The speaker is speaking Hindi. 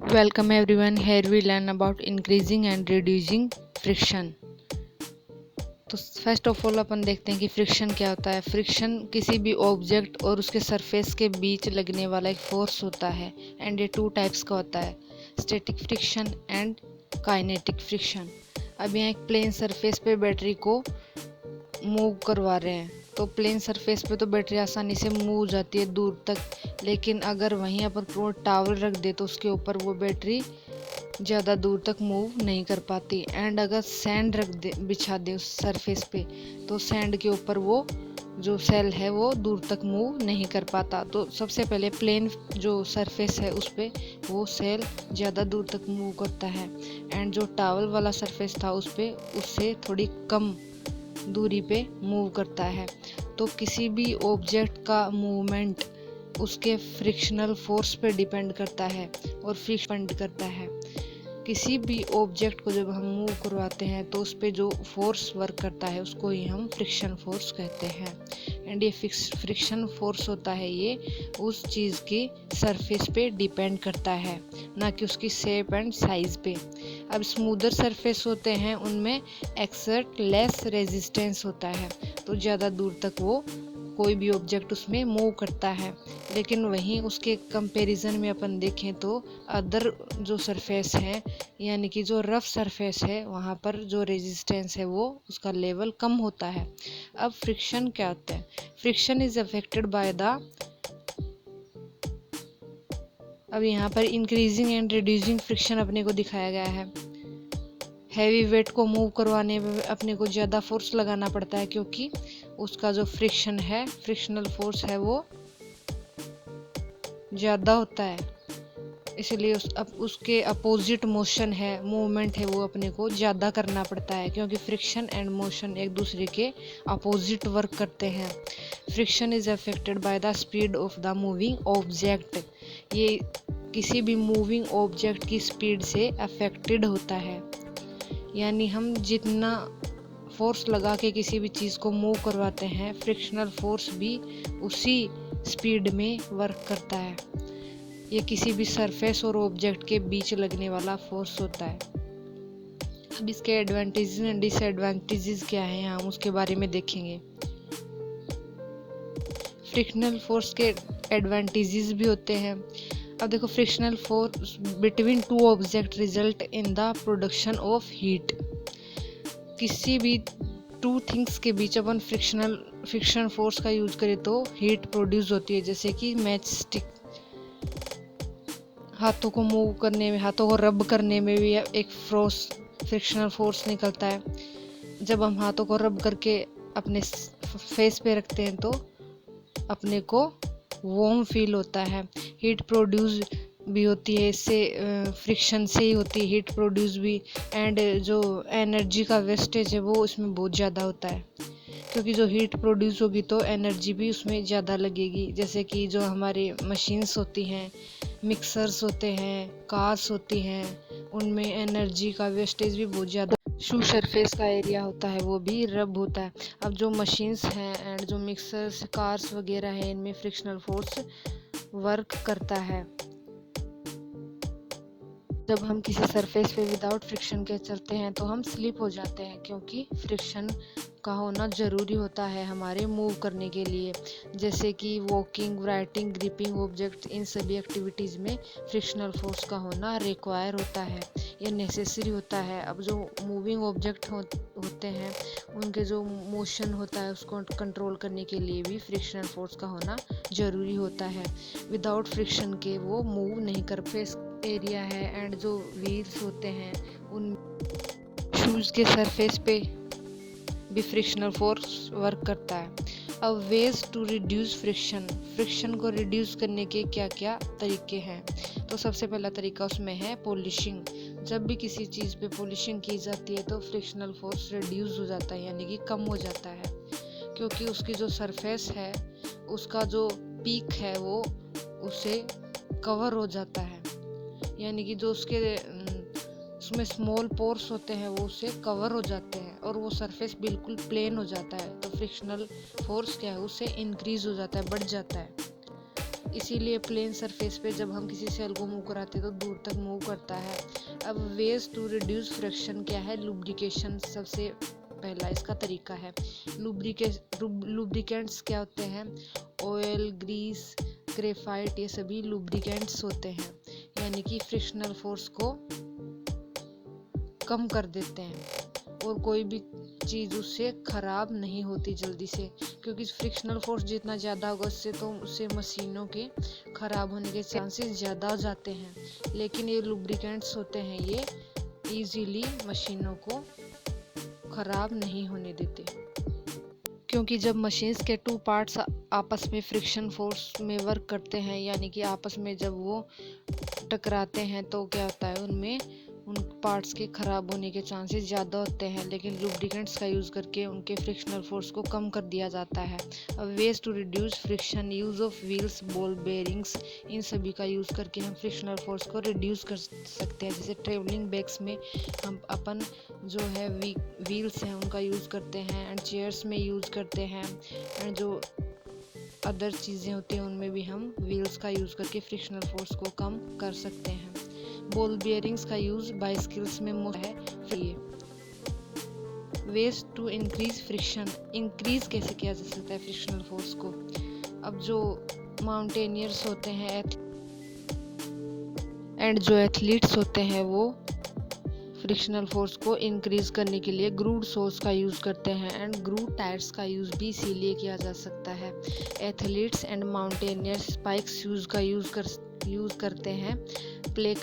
Welcome everyone. Here we learn about increasing and reducing friction. तो फर्स्ट ऑफ ऑल अपन देखते हैं कि फ्रिक्शन क्या होता है। फ्रिक्शन किसी भी ऑब्जेक्ट और उसके सरफेस के बीच लगने वाला एक फोर्स होता है एंड ये टू टाइप्स का होता है, static friction and kinetic friction. अब यहाँ एक प्लेन सरफेस पे बैटरी को मूव करवा रहे हैं तो प्लेन सरफेस पे तो बैटरी आसानी से मूव हो जाती है दूर तक, लेकिन अगर वहीं अपन कोई टावल रख दे तो उसके ऊपर वो बैटरी ज़्यादा दूर तक मूव नहीं कर पाती। एंड अगर सैंड रख दे, बिछा दे उस सरफेस पे, तो सैंड के ऊपर वो जो सेल है वो दूर तक मूव नहीं कर पाता। तो सबसे पहले प्लेन जो सरफेस है उस पे वो सेल ज़्यादा दूर तक मूव करता है एंड जो टावल वाला सरफेस था उस पे उससे थोड़ी कम दूरी पे मूव करता है। तो किसी भी ऑब्जेक्ट का मूवमेंट उसके फ्रिक्शनल फोर्स पे डिपेंड करता है और फ्रिक्शन करता है। किसी भी ऑब्जेक्ट को जब हम मूव करवाते हैं तो उस पे जो फोर्स वर्क करता है उसको ही हम फ्रिक्शन फोर्स कहते हैं। एंड ये फ्रिक्शन फोर्स होता है ये उस चीज़ की सरफेस पे डिपेंड करता है, ना कि उसकी शेप एंड साइज पे। अब स्मूदर सरफेस होते हैं उनमें एक्सर्ट लेस रेजिस्टेंस होता है, तो ज़्यादा दूर तक वो कोई भी ऑब्जेक्ट उसमें मूव करता है। लेकिन वहीं उसके कंपैरिजन में अपन देखें तो अदर जो सरफेस है यानी कि जो रफ सरफेस है वहाँ पर जो रेजिस्टेंस है वो उसका लेवल कम होता है। अब फ्रिक्शन क्या होता है? Friction is affected by the, अब यहाँ पर इंक्रीजिंग एंड रिड्यूसिंग फ्रिक्शन अपने को दिखाया गया है। हैवी वेट को मूव करवाने में अपने को ज़्यादा फोर्स लगाना पड़ता है क्योंकि उसका जो फ्रिक्शन है, फ्रिक्शनल फोर्स है वो ज़्यादा होता है, इसलिए उसके अपोजिट मोशन है, मूवमेंट है, वो अपने को ज़्यादा करना पड़ता है क्योंकि फ्रिक्शन एंड मोशन एक दूसरे के अपोजिट वर्क करते हैं। Friction is affected by the speed of the moving object, ये किसी भी मूविंग ऑब्जेक्ट की स्पीड से अफेक्टेड होता है। यानी हम जितना फोर्स लगा के किसी भी चीज़ को मूव करवाते हैं, फ्रिक्शनल फोर्स भी उसी स्पीड में वर्क करता है। ये किसी भी सरफेस और ऑब्जेक्ट के बीच लगने वाला फोर्स होता है। अब इसके एडवांटेजेस एंड डिसएडवांटेजेस क्या हैं हम उसके बारे में देखेंगे। फ्रिक्शनल फोर्स के एडवांटेजेस भी होते हैं। अब देखो, frictional force between two object result in the production of heat. किसी भी टू थिंग्स के बीच अपन फ्रिक्शन फोर्स का यूज करें तो हीट प्रोड्यूस होती है, जैसे कि मैच स्टिक। हाथों को मूव करने में, हाथों को रब करने में भी एक फ्रिक्शनल फोर्स निकलता है। जब हम हाथों को रब करके अपने फेस पे रखते हैं तो अपने को वार्म फील होता है। हीट प्रोड्यूस भी होती है इससे, फ्रिक्शन से ही होती है हीट प्रोड्यूस भी। एंड जो एनर्जी का वेस्टेज है वो उसमें बहुत ज़्यादा होता है क्योंकि जो हीट प्रोड्यूस होगी तो एनर्जी भी उसमें ज़्यादा लगेगी। जैसे कि जो हमारी मशीन्स होती हैं, मिक्सर्स होते हैं, कार्स होती हैं, उनमें एनर्जी का वेस्टेज भी बहुत ज़्यादा। शू सरफेस का एरिया होता है वो भी रब होता है। अब जो मशीन्स हैं एंड जो मिक्सर्स, कार्स वगैरह है, इनमें फ्रिक्शनल फोर्स वर्क करता है। जब हम किसी सरफेस पे विदाउट फ्रिक्शन के चलते हैं तो हम स्लिप हो जाते हैं क्योंकि फ्रिक्शन का होना ज़रूरी होता है हमारे मूव करने के लिए। जैसे कि वॉकिंग, राइटिंग, ग्रिपिंग ऑब्जेक्ट, इन सभी एक्टिविटीज़ में फ्रिक्शनल फोर्स का होना रिक्वायर होता है, ये नेसेसरी होता है। अब जो मूविंग ऑब्जेक्ट होते हैं उनके जो मोशन होता है उसको कंट्रोल करने के लिए भी फ्रिक्शनल फोर्स का होना ज़रूरी होता है। विदाउट फ्रिक्शन के वो मूव नहीं कर एरिया है एंड जो व्हील्स होते हैं उन शूज़ के सरफेस पे भी फ्रिक्शनल फोर्स वर्क करता है। अब ways to reduce friction, friction को रिड्यूस करने के क्या क्या तरीके हैं? तो सबसे पहला तरीका उसमें है पॉलिशिंग। जब भी किसी चीज़ पे पॉलिशिंग की जाती है तो फ्रिक्शनल फोर्स रिड्यूस हो जाता है, यानी कि कम हो जाता है, क्योंकि उसकी जो सरफेस है उसका जो पीक है वो उसे कवर हो जाता है, यानी कि जो उसमें स्मॉल पोर्स होते हैं वो उससे कवर हो जाते हैं और वो सरफेस बिल्कुल प्लेन हो जाता है। तो फ्रिक्शनल फोर्स क्या है, उससे इंक्रीज हो जाता है, बढ़ जाता है। इसीलिए प्लेन सरफेस पे जब हम किसी सेल को मूव कराते हैं तो दूर तक मूव करता है। अब वेज टू रिड्यूस फ्रिक्शन क्या है? लुब्रिकेशन सबसे पहला इसका तरीका है। लुब्रिकेंट्स क्या होते हैं? ऑयल, ग्रीस, ग्रेफाइट, ये सभी लुब्रिकेंट्स होते हैं, यानी कि फ्रिक्शनल फोर्स को कम कर देते हैं और कोई भी चीज़ उससे ख़राब नहीं होती जल्दी से, क्योंकि फ्रिक्शनल फोर्स जितना ज़्यादा होगा उससे मशीनों के ख़राब होने के चांसेस ज़्यादा हो जाते हैं। लेकिन ये लुब्रिकेंट्स होते हैं, ये इजीली मशीनों को ख़राब नहीं होने देते, क्योंकि जब मशीन्स के टू पार्ट्स आपस में फ्रिक्शन फोर्स में वर्क करते हैं, यानी कि आपस में जब वो टकराते हैं, तो क्या होता है उनमें उन पार्ट्स के ख़राब होने के चांसेस ज़्यादा होते हैं। लेकिन लुब्रिकेंट्स का यूज़ करके उनके फ्रिक्शनल फोर्स को कम कर दिया जाता है। अब ways to reduce friction, use of wheels, ball bearings, इन सभी का यूज़ करके हम फ्रिक्शनल फोर्स को रिड्यूस कर सकते हैं। जैसे ट्रेवलिंग बैग्स में हम अपन जो है व्हील्स हैं उनका यूज़ करते हैं, एंड चेयर्स में यूज़ करते हैं, एंड जो अदर चीज़ें होती हैं उनमें भी हम व्हील्स का यूज़ करके फ्रिक्शनल फोर्स को कम कर सकते हैं। बॉल बियरिंग्स का यूज़ बाइसिकल्स में मोस्ट है। फिर ways to increase friction, increase कैसे किया जा सकता है फ्रिक्शनल फोर्स को? अब जो माउंटेनियर्स होते हैं एंड जो एथलीट्स होते हैं, वो फ्रिक्शनल फोर्स को इंक्रीज करने के लिए ग्रूड सोल्स का यूज़ करते हैं, एंड ग्रूड टायर्स का यूज़ भी इसीलिए किया जा सकता है। Athletes and mountaineers spikes use करते हैं, प्ले